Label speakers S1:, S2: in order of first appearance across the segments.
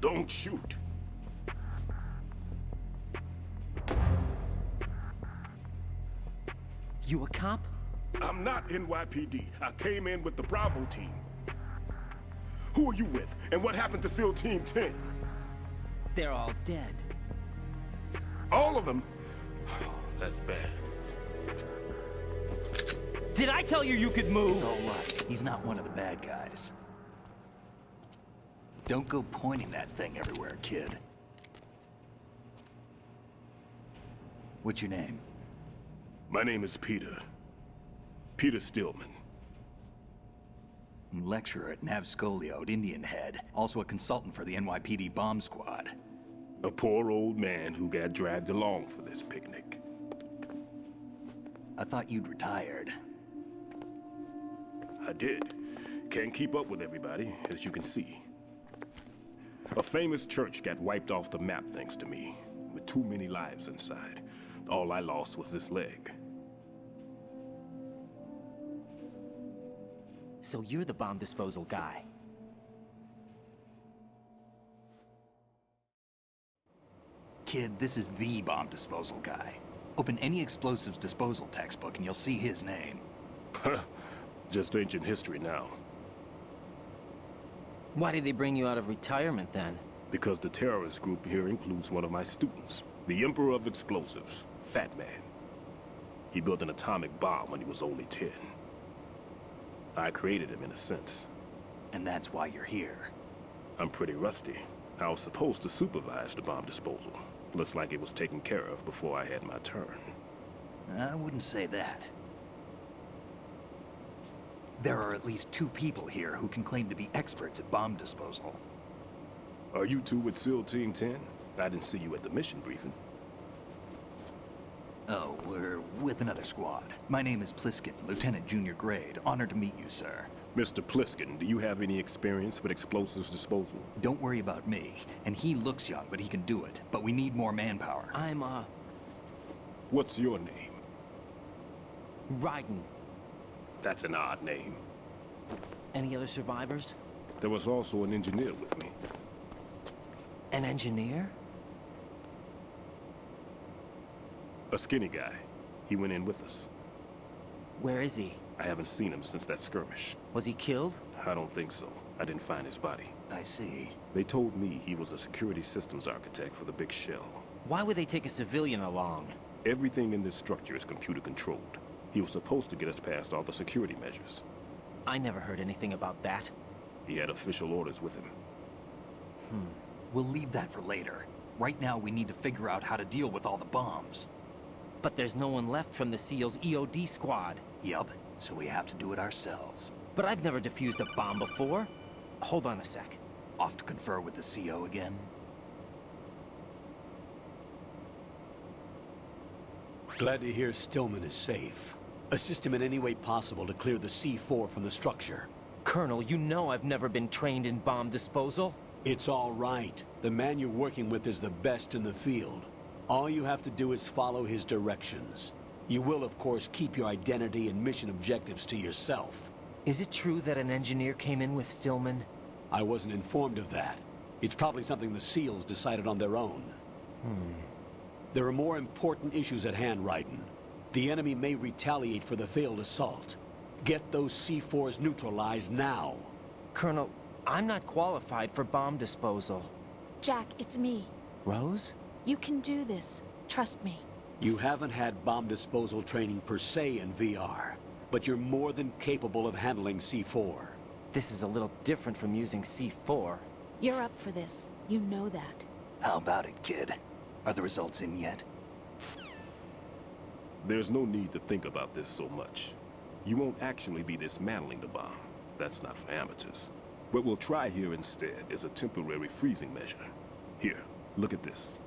S1: Don't shoot.
S2: You a cop?
S1: I'm not NYPD. I came in with the Bravo team. Who are you with? And what happened to SEAL Team 10?
S2: They're all dead.
S1: All of them? That's bad.
S2: Did I tell you you could move?
S3: It's all right. He's not one of the bad guys. Don't go pointing that thing everywhere, kid. What's your name?
S1: My name is Peter. Peter Stillman.
S3: Lecturer at Nav Scolio at Indian Head. Also a consultant for the NYPD bomb squad.
S1: A poor old man who got dragged along for this picnic.
S3: I thought you'd retired.
S1: I did. Can't keep up with everybody, as you can see. A famous church got wiped off the map thanks to me, with too many lives inside. All I lost was this leg.
S2: So you're the bomb disposal guy.
S3: Kid, this is the bomb disposal guy. Open any explosives disposal textbook and you'll see his name.
S1: Just ancient history now.
S2: Why did they bring you out of retirement then?
S1: Because the terrorist group here includes one of my students, the Emperor of Explosives, Fat Man. He built an atomic bomb when he was only 10. I created him in a sense.
S3: And that's why you're here.
S1: I'm pretty rusty. I was supposed to supervise the bomb disposal. Looks like it was taken care of before I had my turn.
S3: I wouldn't say that. There are at least 2 people here who can claim to be experts at bomb disposal.
S1: Are you two with SEAL Team 10? I didn't see you at the mission briefing.
S3: Oh, we're with another squad. My name is Pliskin, Lieutenant Junior Grade. Honored to meet you, sir.
S1: Mr. Pliskin, do you have any experience with explosives disposal?
S3: Don't worry about me. And he looks young, but he can do it. But we need more manpower.
S2: I'm,
S1: What's your name?
S2: Raiden.
S1: That's an odd name.
S2: Any other survivors?
S1: There was also an engineer with me.
S2: An engineer?
S1: A skinny guy. He went in with us.
S2: Where is he?
S1: I haven't seen him since that skirmish.
S2: Was he killed?
S1: I don't think so. I didn't find his body.
S3: I see.
S1: They told me he was a security systems architect for the big shell.
S2: Why would they take a civilian along?
S1: Everything in this structure is computer controlled. He was supposed to get us past all the security measures.
S2: I never heard anything about that.
S1: He had official orders with him.
S3: We'll leave that for later. Right now, we need to figure out how to deal with all the bombs.
S2: But there's no one left from the SEAL's EOD squad.
S3: Yup, so we have to do it ourselves.
S2: But I've never defused a bomb before. Hold on a sec.
S3: Off to confer with the CO again?
S4: Glad to hear Stillman is safe. Assist him in any way possible to clear the C4 from the structure.
S2: Colonel, you know I've never been trained in bomb disposal.
S4: It's all right. The man you're working with is the best in the field. All you have to do is follow his directions. You will, of course, keep your identity and mission objectives to yourself.
S2: Is it true that an engineer came in with Stillman?
S4: I wasn't informed of that. It's probably something the SEALs decided on their own. There are more important issues at hand, Raiden. The enemy may retaliate for the failed assault. Get those C4s neutralized now.
S2: Colonel, I'm not qualified for bomb disposal.
S5: Jack, it's me.
S2: Rose?
S5: You can do this. Trust me.
S4: You haven't had bomb disposal training per se in VR, but you're more than capable of handling C4.
S2: This is a little different from using C4.
S5: You're up for this. You know that.
S3: How about it, kid? Are the results in yet?
S1: There's no need to think about this so much. You won't actually be dismantling the bomb. That's not for amateurs. What we'll try here instead is a temporary freezing measure. Here, look at this.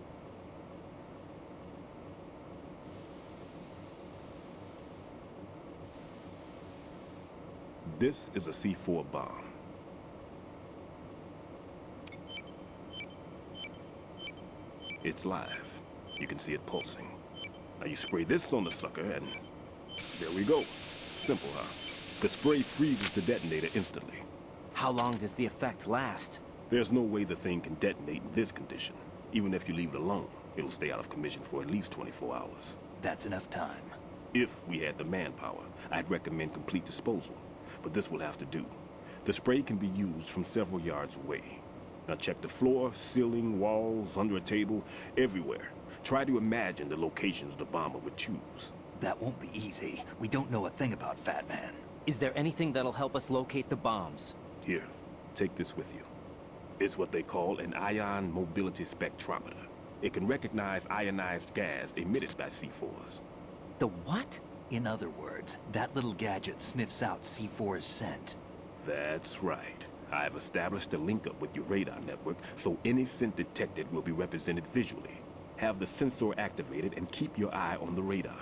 S1: This is a C4 bomb. It's live. You can see it pulsing. Now you spray this on the sucker and there we go. Simple, huh? The spray freezes the detonator instantly.
S2: How long does the effect last?
S1: There's no way the thing can detonate in this condition. Even if you leave it alone, it'll stay out of commission for at least 24 hours.
S3: That's enough time.
S1: If we had the manpower, I'd recommend complete disposal. But this will have to do. The spray can be used from several yards away. Now check the floor, ceiling, walls, under a table, everywhere. Try to imagine the locations the bomber would choose.
S3: That won't be easy. We don't know a thing about Fat Man.
S2: Is there anything that'll help us locate the bombs?
S1: Here, take this with you. It's what they call an ion mobility spectrometer. It can recognize ionized gas emitted by C4s.
S2: The what?
S3: In other words, that little gadget sniffs out C4's scent.
S1: That's right. I've established a link-up with your radar network, so any scent detected will be represented visually. Have the sensor activated and keep your eye on the radar.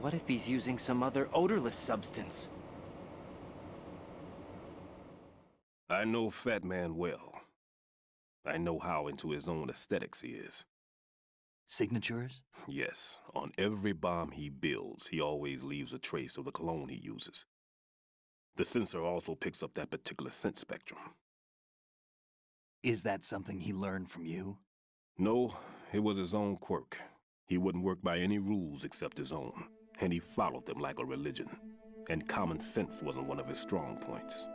S2: What if he's using some other odorless substance?
S1: I know Fat Man well. I know how into his own aesthetics he is.
S3: Signatures?
S1: Yes, on every bomb he builds, he always leaves a trace of the cologne he uses. The sensor also picks up that particular scent spectrum.
S3: Is that something he learned from you?
S1: No, it was his own quirk. He wouldn't work by any rules except his own, and he followed them like a religion. And common sense wasn't one of his strong points.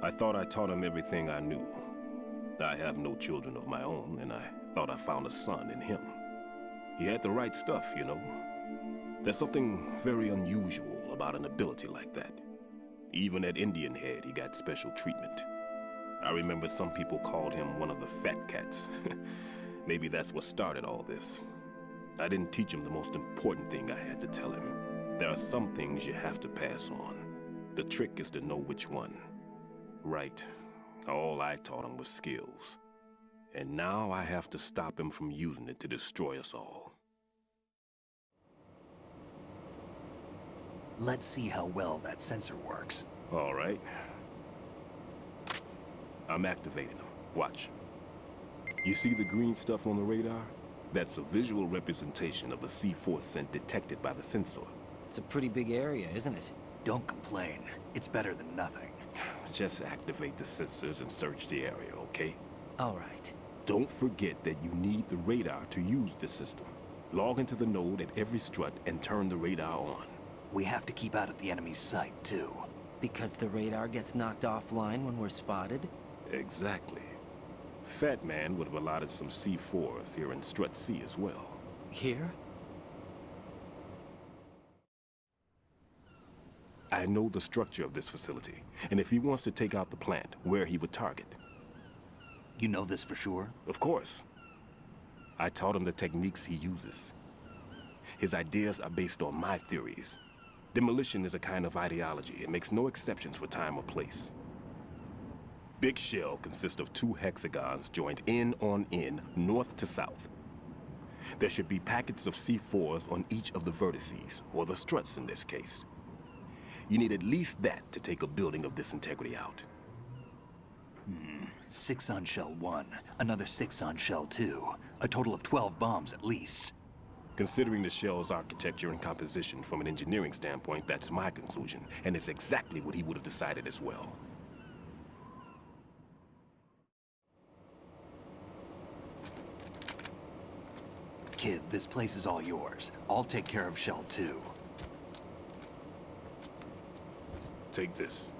S1: I thought I taught him everything I knew. I have no children of my own, and I thought I found a son in him. He had the right stuff, you know. There's something very unusual about an ability like that. Even at Indian Head, he got special treatment. I remember some people called him one of the fat cats. Maybe that's what started all this. I didn't teach him the most important thing I had to tell him. There are some things you have to pass on. The trick is to know which one. Right. All I taught him was skills. And now I have to stop him from using it to destroy us all.
S3: Let's see how well that sensor works.
S1: All right. I'm activating them. Watch. You see the green stuff on the radar? That's a visual representation of the C4 scent detected by the sensor.
S2: It's a pretty big area, isn't it?
S3: Don't complain. It's better than nothing.
S1: Just activate the sensors and search the area, okay?
S2: All right.
S1: Don't forget that you need the radar to use the system. Log into the node at every strut and turn the radar on.
S3: We have to keep out of the enemy's sight, too.
S2: Because the radar gets knocked offline when we're spotted?
S1: Exactly. Fat Man would have allotted some C4s here in Strut C as well.
S2: Here?
S1: I know the structure of this facility, and if he wants to take out the plant, where he would target.
S3: You know this for sure?
S1: Of course. I taught him the techniques he uses. His ideas are based on my theories. Demolition is a kind of ideology. It makes no exceptions for time or place. Big shell consists of 2 hexagons joined end on end, north to south. There should be packets of C4s on each of the vertices, or the struts in this case. You need at least that to take a building of this integrity out.
S3: 6 on shell 1, another 6 on shell 2. A total of 12 bombs at least.
S1: Considering the shell's architecture and composition from an engineering standpoint, that's my conclusion, and it's exactly what he would have decided as well.
S3: Kid, this place is all yours. I'll take care of shell 2.
S1: Take this.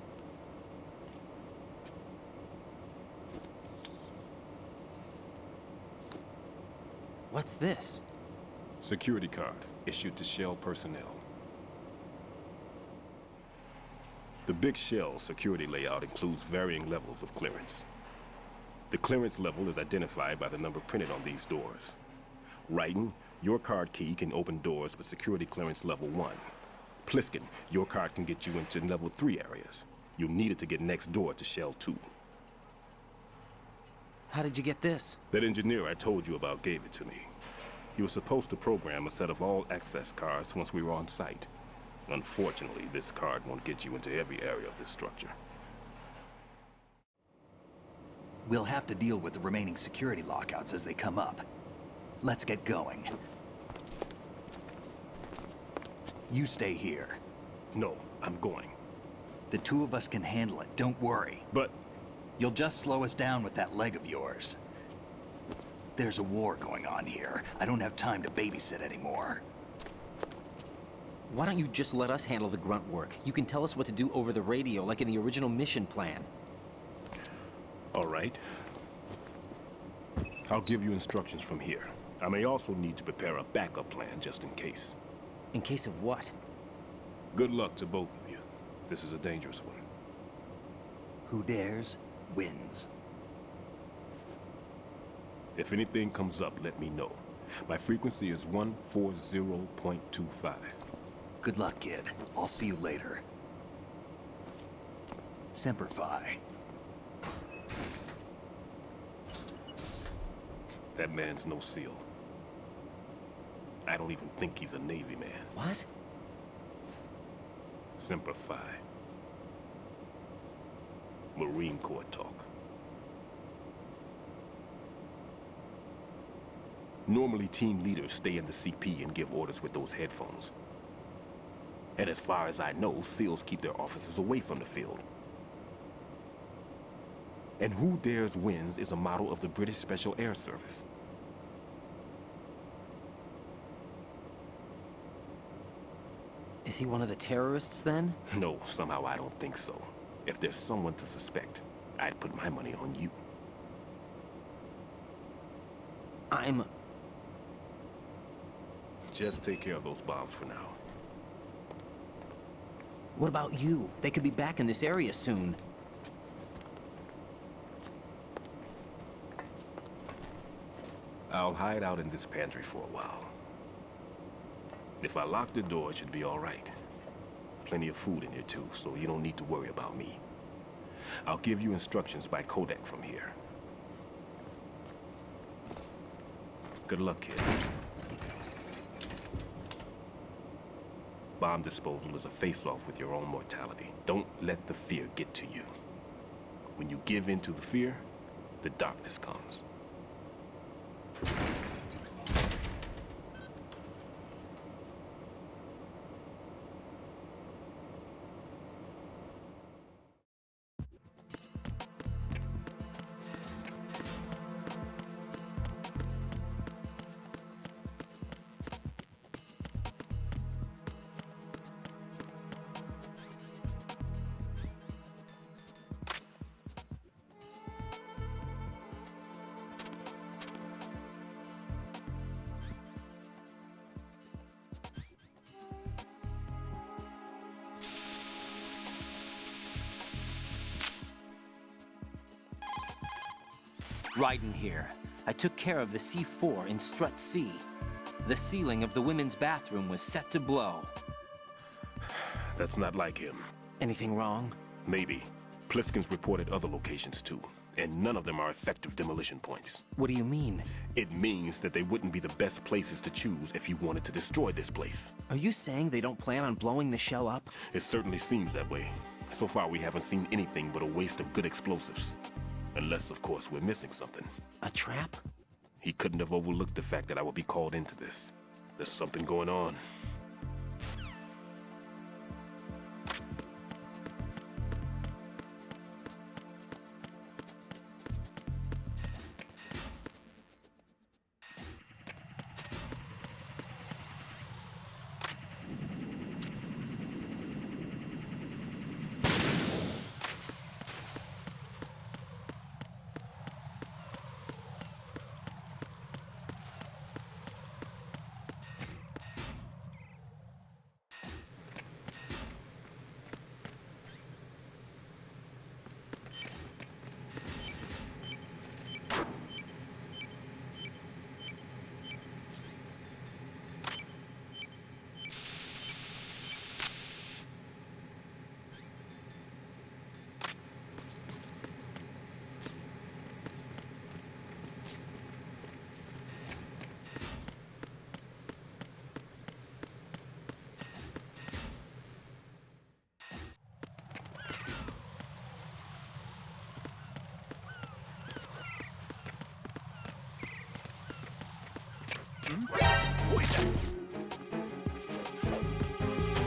S2: What's this?
S1: Security card, issued to Shell personnel. The Big Shell security layout includes varying levels of clearance. The clearance level is identified by the number printed on these doors. Raiden, your card key can open doors with security clearance level 1. Pliskin, your card can get you into level 3 areas. You'll need it to get next door to Shell 2.
S2: How did you get this?
S1: That engineer I told you about gave it to me. He was supposed to program a set of all access cards once we were on site. Unfortunately, this card won't get you into every area of this structure.
S3: We'll have to deal with the remaining security lockouts as they come up. Let's get going. You stay here.
S1: No, I'm going.
S3: The 2 of us can handle it, don't worry.
S1: But
S3: You'll just slow us down with that leg of yours. There's a war going on here. I don't have time to babysit anymore.
S2: Why don't you just let us handle the grunt work? You can tell us what to do over the radio, like in the original mission plan.
S1: All right. I'll give you instructions from here. I may also need to prepare a backup plan just in case.
S2: In case of what?
S1: Good luck to both of you. This is a dangerous one.
S3: Who dares, wins.
S1: If anything comes up, let me know. My frequency is 140.25.
S3: Good luck, kid. I'll see you later. Semper Fi.
S1: That man's no SEAL. I don't even think he's a Navy man.
S2: What?
S1: Semper Fi. Marine Corps talk. Normally, team leaders stay in the CP and give orders with those headphones. And as far as I know, SEALs keep their officers away from the field. And Who Dares Wins is a motto of the British Special Air Service.
S2: Is he one of the terrorists, then?
S1: No, somehow I don't think so. If there's someone to suspect, I'd put my money on you. Just take care of those bombs for now.
S2: What about you? They could be back in this area soon.
S1: I'll hide out in this pantry for a while. If I lock the door, it should be all right. Plenty of food in here too, so you don't need to worry about me. I'll give you instructions by codec from here. Good luck, kid. Bomb disposal is a face-off with your own mortality. Don't let the fear get to you. When you give in to the fear, the darkness comes.
S2: Raiden here. I took care of the C4 in Strut C. The ceiling of the women's bathroom was set to blow.
S1: That's not like him.
S2: Anything wrong?
S1: Maybe. Pliskin's reported other locations too, and none of them are effective demolition points.
S2: What do you mean?
S1: It means that they wouldn't be the best places to choose if you wanted to destroy this place.
S2: Are you saying they don't plan on blowing the shell up?
S1: It certainly seems that way. So far, we haven't seen anything but a waste of good explosives. Unless, of course, we're missing something.
S2: A trap?
S1: He couldn't have overlooked the fact that I would be called into this. There's something going on.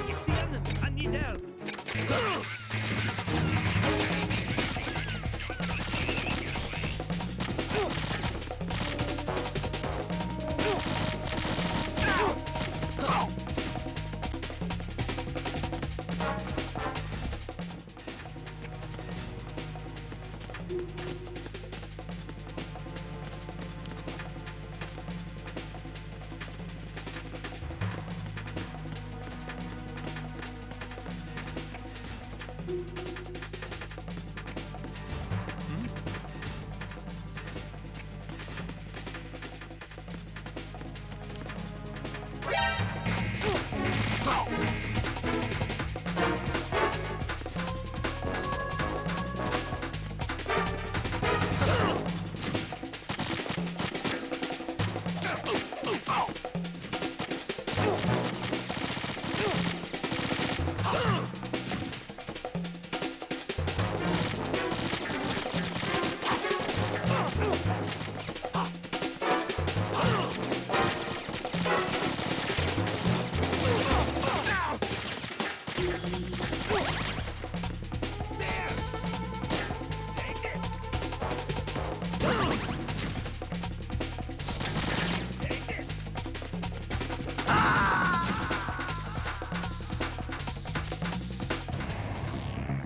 S6: It's the end! I need help!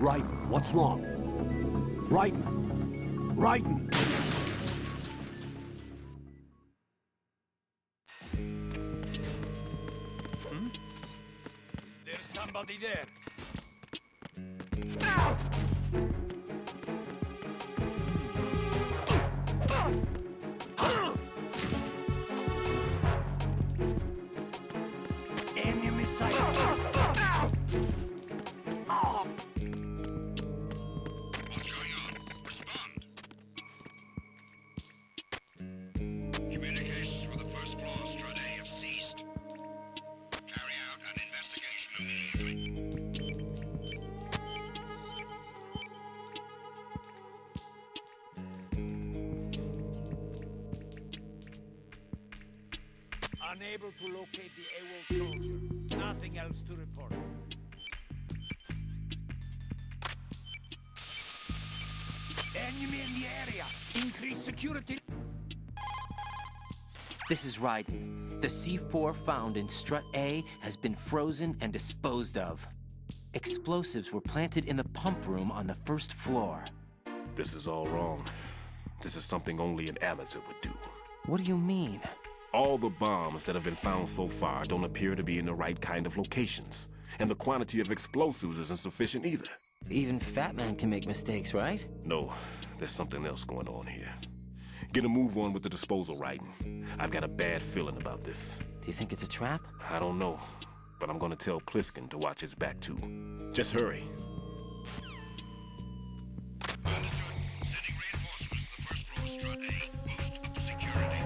S4: Raiden, what's wrong? Raiden! Raiden!
S3: There's somebody there. Enemy sight.
S6: What's going on? Respond. Communications with the first floor, Strut A, have ceased. Carry out an investigation immediately.
S7: Unable to locate the AWOL soldier. Nothing else to report.
S3: Enemy in the area. Increase security.
S2: This is Raiden. The C4 found in Strut A has been frozen and disposed of. Explosives were planted in the pump room on the first floor.
S1: This is all wrong. This is something only an amateur would do.
S2: What do you mean?
S1: All the bombs that have been found so far don't appear to be in the right kind of locations. And the quantity of explosives isn't sufficient either.
S2: Even Fat Man can make mistakes, right?
S1: No, there's something else going on here. Get a move on with the disposal, Raiden. I've got a bad feeling about this.
S2: Do you think it's a trap?
S1: I don't know, but I'm gonna tell Pliskin to watch his back too. Just hurry.
S6: Understood. Sending reinforcements to the first floor, Strut A. Boost up security.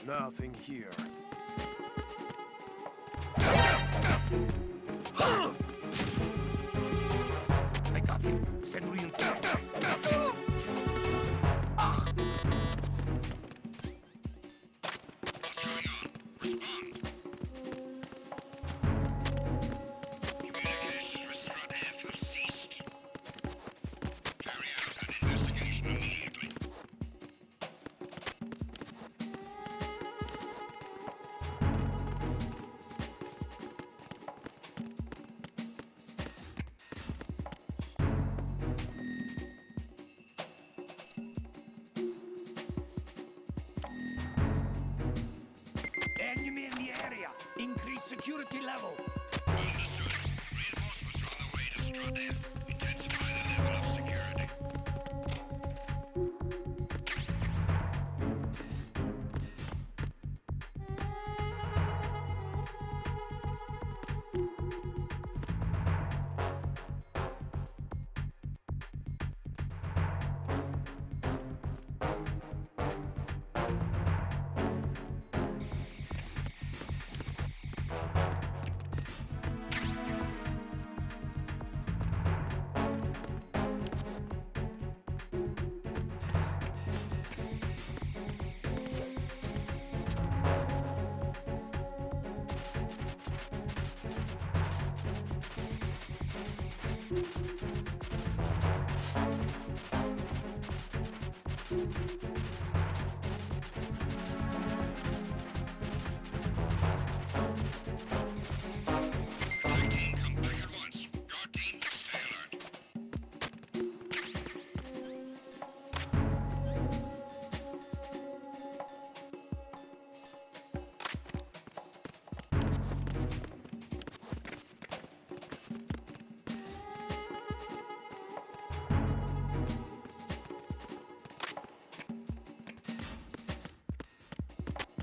S7: Nothing here.
S3: I got him. Send reinforcements.
S6: What's going on? Respond. Communications with Strut F have ceased. Carry out an investigation immediately.
S3: Enemy in the area. Increase security level.
S6: Understood. Reinforcements are on the way to Strut F. Intensify the level of security.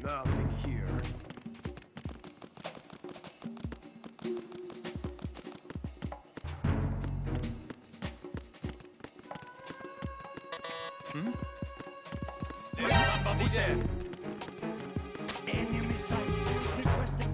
S7: Nothing here.
S8: There's somebody there.
S7: Enemy sighted. Requesting.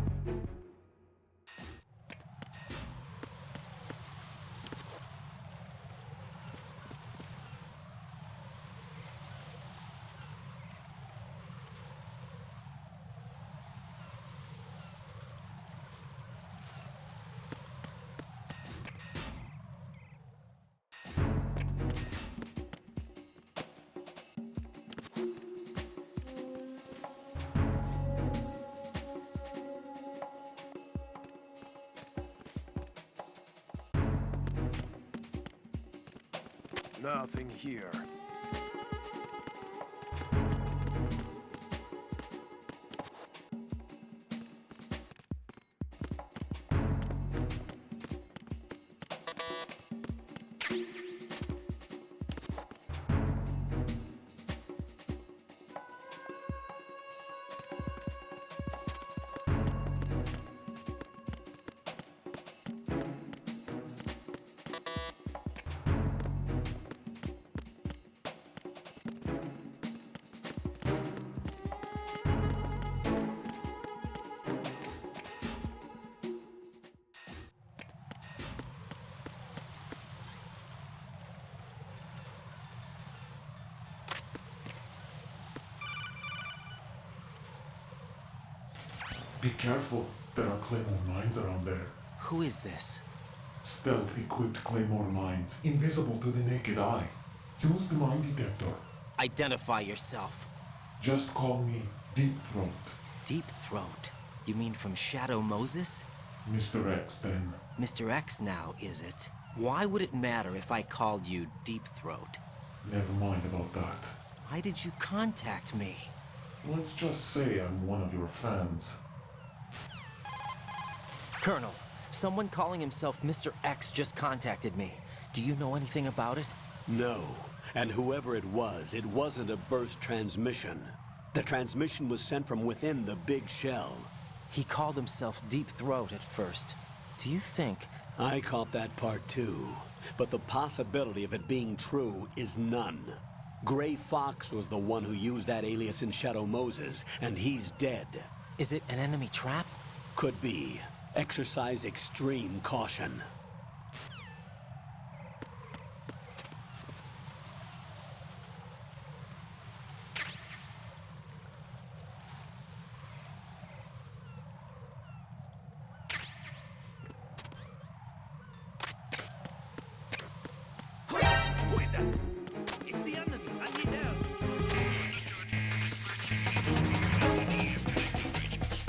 S7: Nothing here.
S9: Be careful. There are claymore mines around there.
S2: Who is this?
S9: Stealth-equipped claymore mines, invisible to the naked eye. Use the mine detector.
S2: Identify yourself.
S9: Just call me Deep Throat.
S2: Deep Throat? You mean from Shadow Moses?
S9: Mr. X, then.
S2: Mr. X now, is it? Why would it matter if I called you Deep Throat?
S9: Never mind about that.
S2: Why did you contact me?
S9: Let's just say I'm one of your fans.
S2: Colonel, someone calling himself Mr. X just contacted me. Do you know anything about it?
S4: No. And whoever it wasn't a burst transmission. The transmission was sent from within the big shell.
S2: He called himself Deep Throat at first. Do you think...
S4: I caught that part too. But the possibility of it being true is none. Gray Fox was the one who used that alias in Shadow Moses, and he's dead.
S2: Is it an enemy trap?
S4: Could be. Exercise extreme caution.
S7: Who is that? It's the enemy. I need help.
S6: Understood. Dispatching engineer connecting bridges.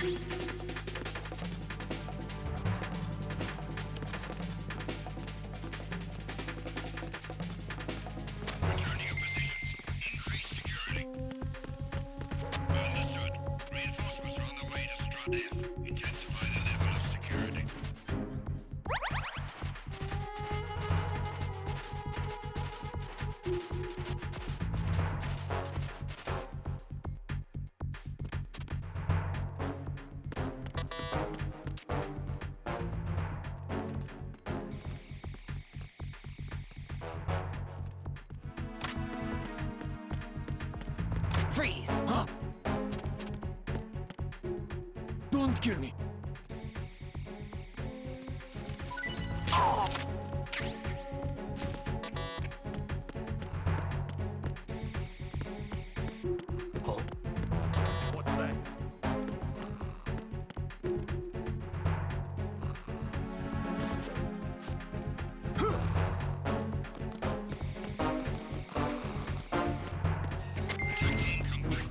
S6: Return to your positions. Increase security. Understood. Reinforcements are on the way to Strut F. Intensify the level of security.
S2: Freeze! Huh?
S7: Don't kill me.
S1: What's that?
S6: Attack team, come back.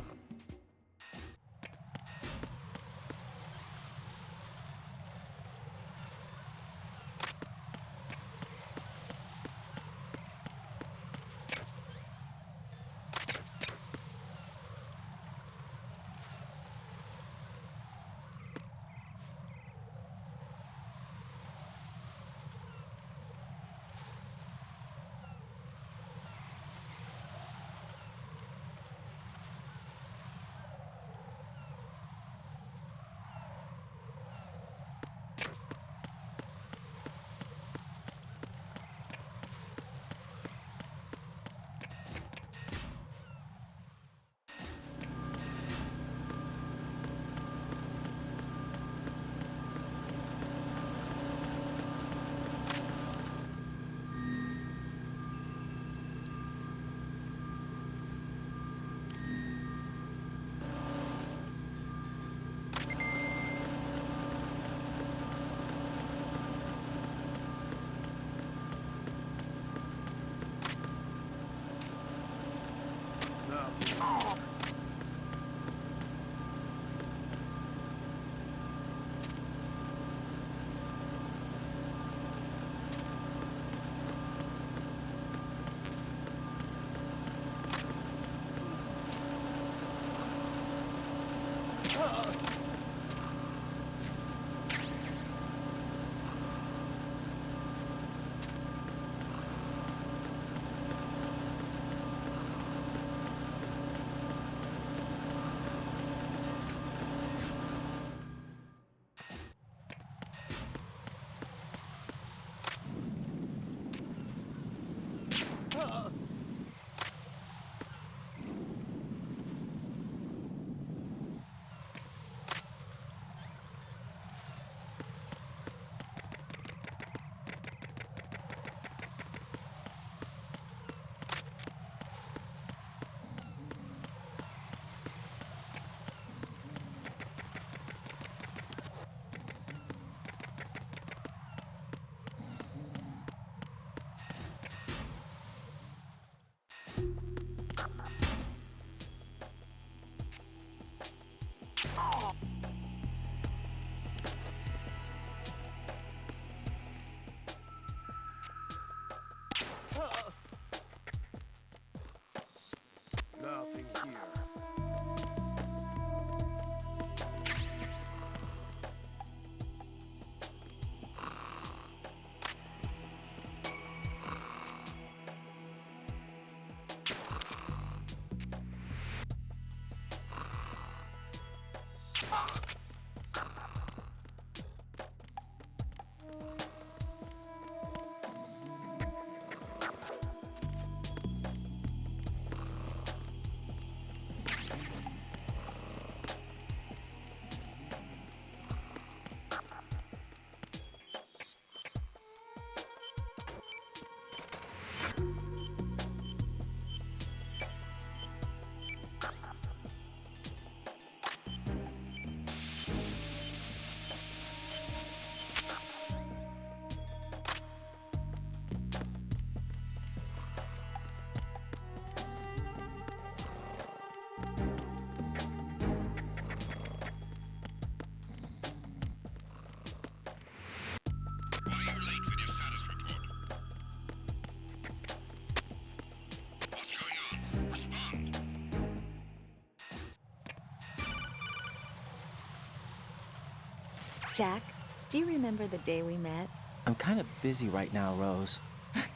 S5: Jack, do you remember the day we met?
S2: I'm kind of busy right now, Rose.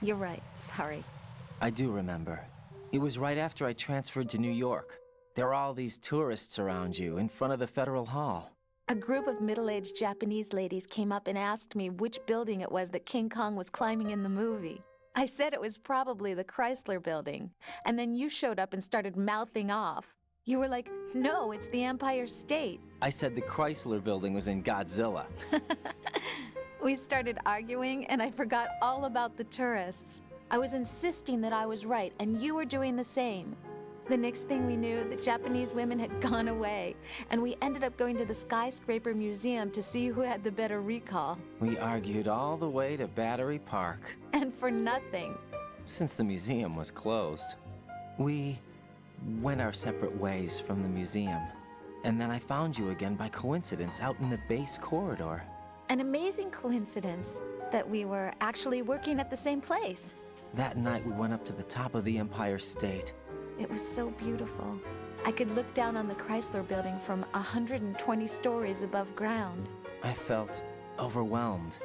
S5: You're right, sorry.
S2: I do remember. It was right after I transferred to New York. There were all these tourists around you in front of the Federal Hall.
S5: A group of middle-aged Japanese ladies came up and asked me which building it was that King Kong was climbing in the movie. I said it was probably the Chrysler Building, and then you showed up and started mouthing off. You were like, no, it's the Empire State.
S2: I said the Chrysler Building was in Godzilla.
S5: We started arguing, and I forgot all about the tourists. I was insisting that I was right, and you were doing the same. The next thing we knew, the Japanese women had gone away, and we ended up going to the Skyscraper Museum to see who had the better recall.
S2: We argued all the way to Battery Park.
S5: And for nothing.
S2: Since the museum was closed, we went our separate ways from the museum. And then I found you again by coincidence out in the base corridor.
S5: An amazing coincidence that we were actually working at the same place.
S2: That night we went up to the top of the Empire State.
S5: It was so beautiful. I could look down on the Chrysler Building from 120 stories above ground.
S2: I felt overwhelmed.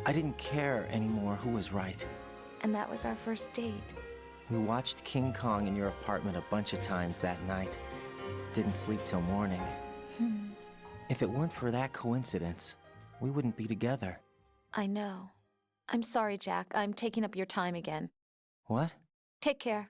S2: I didn't care anymore who was right.
S5: And that was our first date.
S2: We watched King Kong in your apartment a bunch of times that night. Didn't sleep till morning. If it weren't for that coincidence, we wouldn't be together.
S5: I know. I'm sorry, Jack. I'm taking up your time again.
S2: What?
S5: Take care.